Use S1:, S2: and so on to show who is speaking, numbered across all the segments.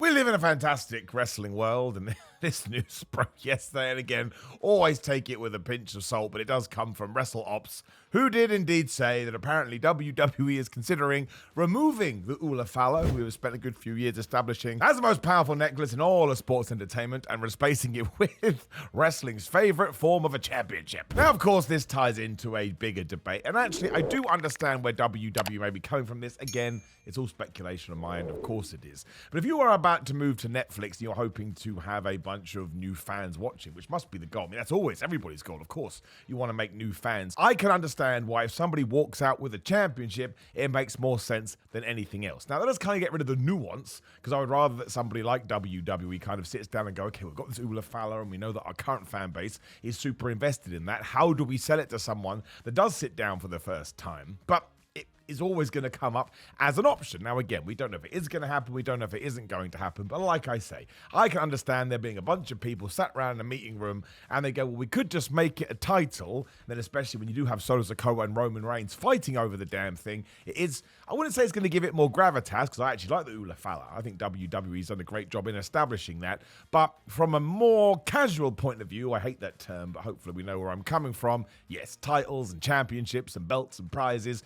S1: We live in a fantastic wrestling world, and this news broke yesterday, and again, always take it with a pinch of salt, but it does come from WrestleOps, who did indeed say that apparently WWE is considering removing the Ula Fala, who we've spent a good few years establishing as the most powerful necklace in all of sports entertainment, and replacing it with wrestling's favorite form of a championship. Now, of course, this ties into a bigger debate, and actually, I do understand where WWE may be coming from this. Again, it's all speculation on my end, of course it is. But if you are about to move to Netflix and you're hoping to have a bunch of new fans watching, which must be the goal. I mean, that's always everybody's goal, of course. You want to make new fans. I can understand why if somebody walks out with a championship, it makes more sense than anything else. Now, that does kind of get rid of the nuance, because I would rather that somebody like WWE kind of sits down and go, okay, we've got this Ula Fala, and we know that our current fan base is super invested in that. How do we sell it to someone that does sit down for the first time? But is always going to come up as an option. Now, again, we don't know if it is going to happen. We don't know if it isn't going to happen. But like I say, I can understand there being a bunch of people sat around in a meeting room and they go, well, we could just make it a title. And then especially when you do have Solo Sikoa and Roman Reigns fighting over the damn thing, it is, I wouldn't say it's going to give it more gravitas, because I actually like the Ula Fala. I think WWE's done a great job in establishing that. But from a more casual point of view, I hate that term, but hopefully we know where I'm coming from. Yes, titles and championships and belts and prizes,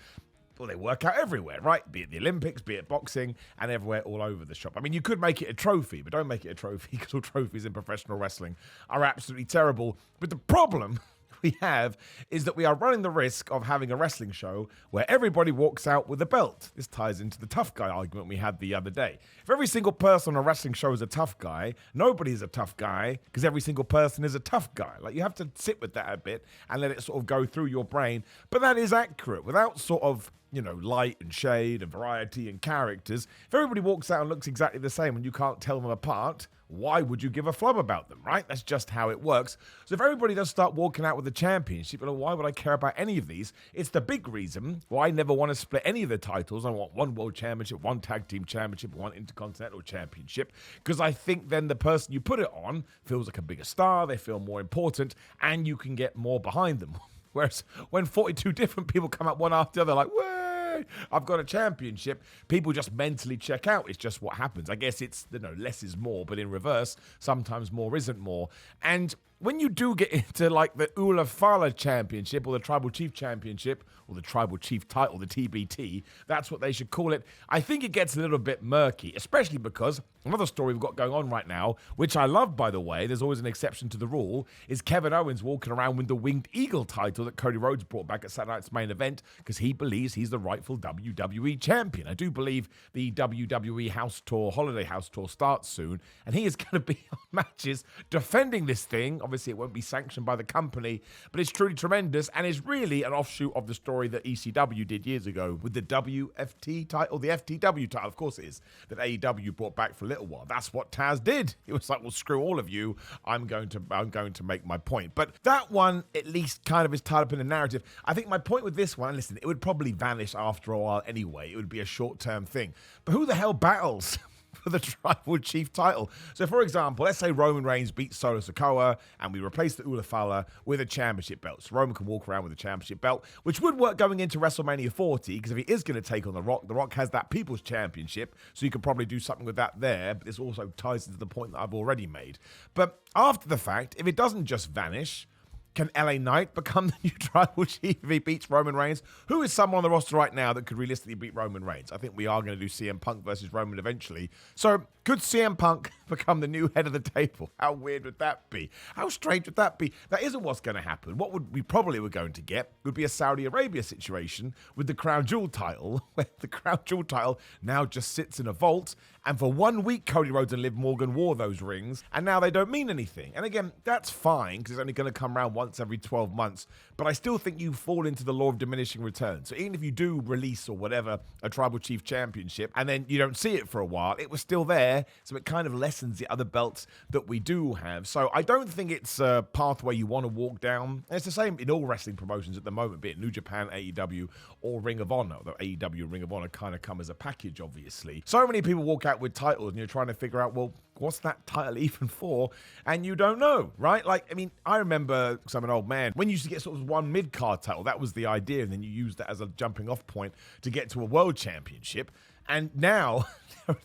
S1: well, they work out everywhere, right? Be it the Olympics, be it boxing, and everywhere all over the shop. I mean, you could make it a trophy, but don't make it a trophy, because all trophies in professional wrestling are absolutely terrible. But the problem we have is that we are running the risk of having a wrestling show where everybody walks out with a belt. This ties into the tough guy argument we had the other day. If every single person on a wrestling show is a tough guy, nobody's a tough guy, because every single person is a tough guy. Like, you have to sit with that a bit and let it sort of go through your brain. But that is accurate. Without sort of, you know, light and shade and variety and characters, if everybody walks out and looks exactly the same and you can't tell them apart, why would you give a flub about them, right? That's just how it works. So if everybody does start walking out with the championship, well, why would I care about any of these? It's the big reason why I never want to split any of the titles. I want one world championship, one tag team championship, one intercontinental championship, because I think then the person you put it on feels like a bigger star, they feel more important, and you can get more behind them. Whereas when 42 different people come out one after the other, like, way, I've got a championship, people just mentally check out. It's just what happens. I guess it's, you know, less is more, but in reverse, sometimes more isn't more. And when you do get into like the Ula Fala Championship or the Tribal Chief Championship or the Tribal Chief title, the TBT, that's what they should call it. I think it gets a little bit murky, especially because another story we've got going on right now, which I love, by the way, there's always an exception to the rule, is Kevin Owens walking around with the Winged Eagle title that Cody Rhodes brought back at Saturday Night's main event because he believes he's the rightful WWE champion. I do believe the WWE House Tour, Holiday House Tour starts soon, and he is going to be on matches defending this thing. Obviously, it won't be sanctioned by the company, but it's truly tremendous and is really an offshoot of the story that ECW did years ago with the WFT title, the FTW title, of course it is, that AEW brought back for a little while. That's what Taz did. It was like, well, screw all of you. I'm going to make my point. But that one, at least, kind of is tied up in a narrative. I think my point with this one, and listen, it would probably vanish after a while anyway. It would be a short-term thing. But who the hell battles for the Tribal Chief title? So, for example, let's say Roman Reigns beats Solo Sikoa and we replace the Ula Fala with a championship belt. So Roman can walk around with a championship belt, which would work going into WrestleMania 40, because if he is going to take on The Rock has that People's Championship, so you could probably do something with that there, but this also ties into the point that I've already made. But after the fact, if it doesn't just vanish, can LA Knight become the new Tribal Chief if he beats Roman Reigns? Who is someone on the roster right now that could realistically beat Roman Reigns? I think we are going to do CM Punk versus Roman eventually. So could CM Punk become the new head of the table? How weird would that be? How strange would that be? That isn't what's going to happen. What we probably were going to get would be a Saudi Arabia situation with the Crown Jewel title, where the Crown Jewel title now just sits in a vault, and for 1 week Cody Rhodes and Liv Morgan wore those rings, and now they don't mean anything. And again, that's fine, because it's only going to come around once every 12 months, but I still think you fall into the law of diminishing returns. So even if you do release or whatever a Tribal Chief Championship and then you don't see it for a while, it was still there, so it kind of lessens the other belts that we do have. So I don't think it's a pathway you want to walk down. And it's the same in all wrestling promotions at the moment, be it New Japan, AEW, or Ring of Honor, although AEW and Ring of Honor kind of come as a package, obviously. So many people walk out with titles and you're trying to figure out, well, what's that title even for? And you don't know, right? Like, I mean, I remember, because I'm an old man, when you used to get sort of one mid-card title, that was the idea, and then you used that as a jumping off point to get to a world championship. And now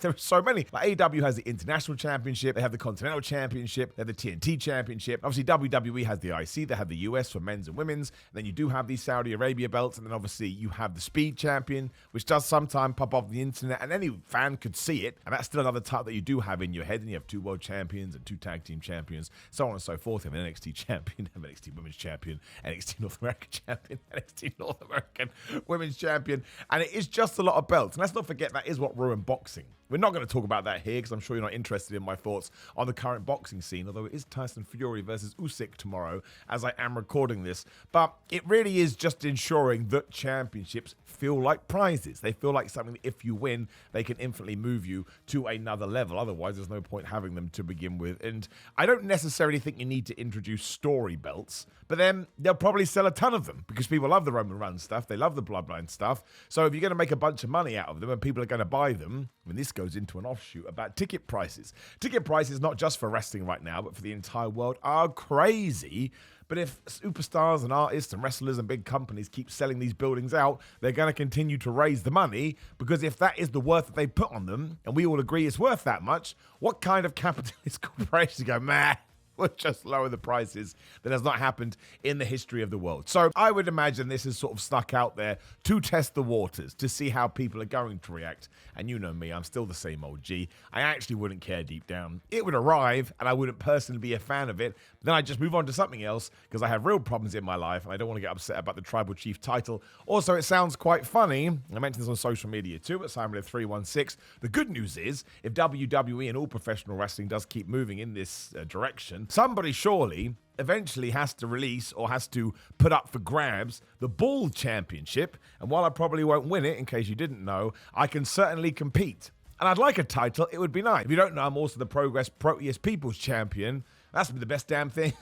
S1: there are so many. Like AEW has the International Championship, they have the Continental Championship, they have the TNT Championship. Obviously, WWE has the IC, they have the US for men's and women's. And then you do have these Saudi Arabia belts, and then obviously you have the Speed Champion, which does sometimes pop off the internet, and any fan could see it. And that's still another title that you do have in your head. And you have 2 world champions and 2 tag team champions, so on and so forth. You have an NXT champion, have an NXT women's champion, NXT North American champion, NXT North American women's champion. And it is just a lot of belts. And let's not forget that is what ruined boxing. We're not going to talk about that here because I'm sure you're not interested in my thoughts on the current boxing scene, although it is Tyson Fury versus Usyk tomorrow as I am recording this. But it really is just ensuring that championships feel like prizes. They feel like something that if you win, they can infinitely move you to another level. Otherwise, there's no point having them to begin with. And I don't necessarily think you need to introduce story belts, but then they'll probably sell a ton of them because people love the Roman Reigns stuff. They love the Bloodline stuff. So if you're going to make a bunch of money out of them and people are going to buy them, I mean, this goes into an offshoot about ticket prices. Ticket prices, not just for wrestling right now, but for the entire world, are crazy. But if superstars and artists and wrestlers and big companies keep selling these buildings out, they're going to continue to raise the money, because if that is the worth that they put on them, and we all agree it's worth that much, what kind of capitalist corporation go, meh, we'll just lower the prices? That has not happened in the history of the world. So I would imagine this is sort of stuck out there to test the waters, to see how people are going to react. And you know me, I'm still the same old G. I actually wouldn't care deep down. It would arrive, and I wouldn't personally be a fan of it. Then I'd just move on to something else, because I have real problems in my life, and I don't want to get upset about the Tribal Chief title. Also, it sounds quite funny. I mentioned this on social media too, at simonmillermedia316. The good news is, if WWE and all professional wrestling does keep moving in this direction, somebody surely eventually has to release or has to put up for grabs the Ball Championship. And while I probably won't win it, in case you didn't know, I can certainly compete. And I'd like a title. It would be nice. If you don't know, I'm also the Progress Proteus People's Champion. That's the best damn thing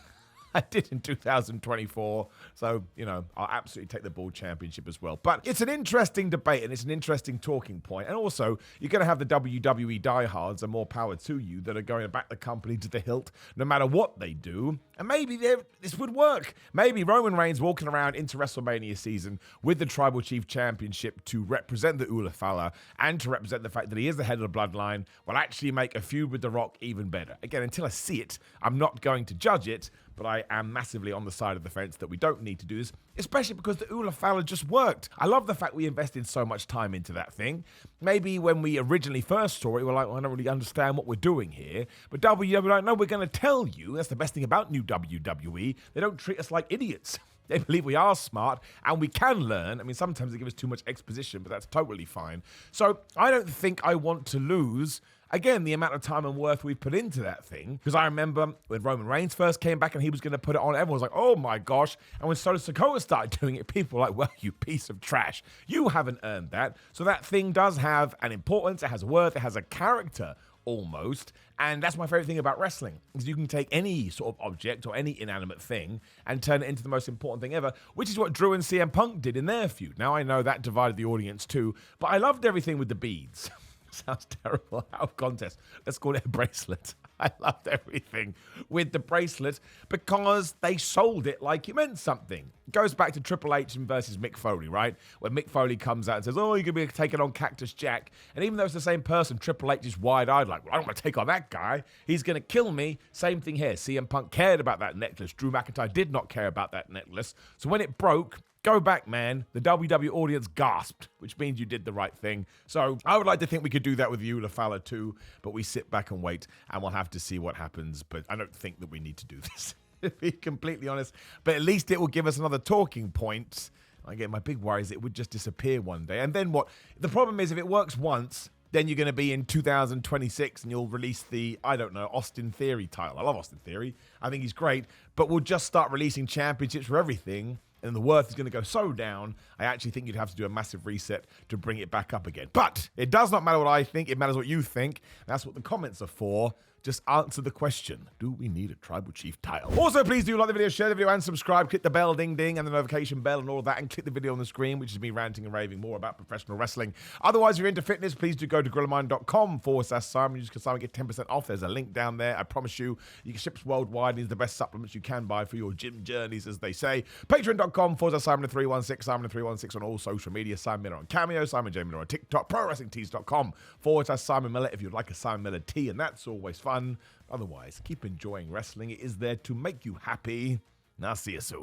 S1: I did in 2024. So, I'll absolutely take the Ball Championship as well. But it's an interesting debate, and it's an interesting talking point. And also, you're going to have the WWE diehards, and more power to you, that are going to back the company to the hilt no matter what they do. And maybe this would work. Maybe Roman Reigns walking around into WrestleMania season with the Tribal Chief Championship to represent the Ula Fala and to represent the fact that he is the head of the bloodline will actually make a feud with The Rock even better. Again, until I see it, I'm not going to judge it, but I am massively on the side of the fence that we don't need to do this, especially because the Ula Fala just worked. I love the fact we invested so much time into that thing. Maybe when we originally first saw it, we were like, well, I don't really understand what we're doing here. But WWE were like, no, we're going to tell you. That's the best thing about new WWE. They don't treat us like idiots. They believe we are smart and we can learn. I mean, sometimes they give us too much exposition, but that's totally fine. So I don't think I want to lose, again, the amount of time and worth we've put into that thing. Because I remember when Roman Reigns first came back and he was going to put it on, everyone was like, oh my gosh. And when Solo Sikoa started doing it, people were like, well, you piece of trash. You haven't earned that. So that thing does have an importance. It has a worth. It has a character almost. And that's my favorite thing about wrestling, is you can take any sort of object or any inanimate thing and turn it into the most important thing ever, which is what Drew and CM Punk did in their feud. Now, I know that divided the audience too, but I loved everything with the beads. Sounds terrible, out of context. Let's call it a bracelet. I loved everything with the bracelet because they sold it like it meant something. It goes back to Triple H versus Mick Foley, right? When Mick Foley comes out and says, oh, you're going to be taking on Cactus Jack. And even though it's the same person, Triple H is wide-eyed like, well, I don't want to take on that guy. He's going to kill me. Same thing here. CM Punk cared about that necklace. Drew McIntyre did not care about that necklace. So when it broke, go back, man. The WWE audience gasped, which means you did the right thing. So I would like to think we could do that with you, La Fala, too, but we sit back and wait, and we'll have to see what happens. But I don't think that we need to do this, to be completely honest. But at least it will give us another talking point. Again, my big worry is it would just disappear one day. And then what? The problem is if it works once, then you're going to be in 2026 and you'll release the, I don't know, Austin Theory title. I love Austin Theory. I think he's great. But we'll just start releasing championships for everything, and the worth is going to go so down, I actually think you'd have to do a massive reset to bring it back up again. But it does not matter what I think. It matters what you think. That's what the comments are for. Just answer the question. Do we need a Tribal Chief title? Also, please do like the video, share the video, and subscribe. Click the bell, ding, ding, and the notification bell and all of that. And click the video on the screen, which is me ranting and raving more about professional wrestling. Otherwise, if you're into fitness, please do go to gorillamined.com/Simon. You can Simon get 10% off. There's a link down there. I promise you, you can ship worldwide. These are the best supplements you can buy for your gym journeys, as they say. Patreon.com Facebook.com/Simon316, Simon316 on all social media, Simon Miller on Cameo, Simon J. Miller on TikTok, ProWrestlingTees.com/Simon Miller if you'd like a Simon Miller tee, and that's always fun. Otherwise, keep enjoying wrestling. It is there to make you happy. And I'll see you soon.